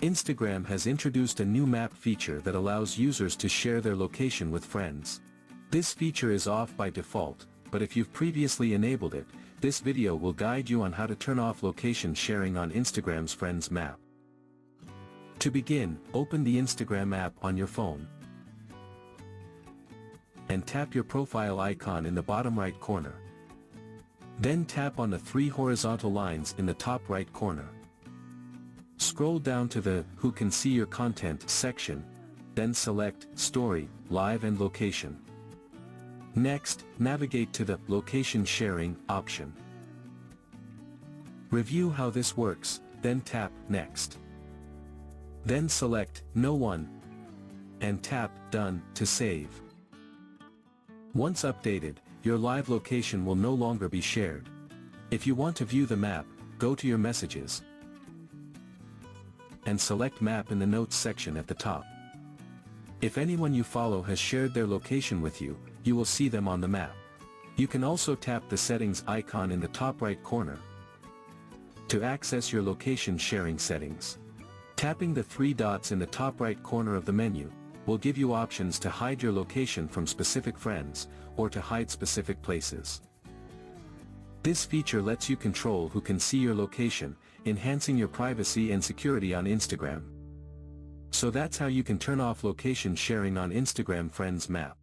Instagram has introduced a new map feature that allows users to share their location with friends. This feature is off by default, but if you've previously enabled it, this video will guide you on how to turn off location sharing on Instagram's Friends map. To begin, open the Instagram app on your phone and tap your profile icon in the bottom right corner. Then tap on the three horizontal lines in the top right corner. Scroll down to the Who Can See Your Content section, then select Story, Live and Location. Next, navigate to the Location Sharing option. Review how this works, then tap Next. Then select No One and tap Done to save. Once updated, your live location will no longer be shared. If you want to view the map, go to your Messages and select Map in the Notes section at the top. If anyone you follow has shared their location with you, you will see them on the map. You can also tap the Settings icon in the top right corner to access your location sharing settings. Tapping the three dots in the top right corner of the menu will give you options to hide your location from specific friends, or to hide specific places. This feature lets you control who can see your location, enhancing your privacy and security on Instagram. So that's how you can turn off location sharing on Instagram Friends map.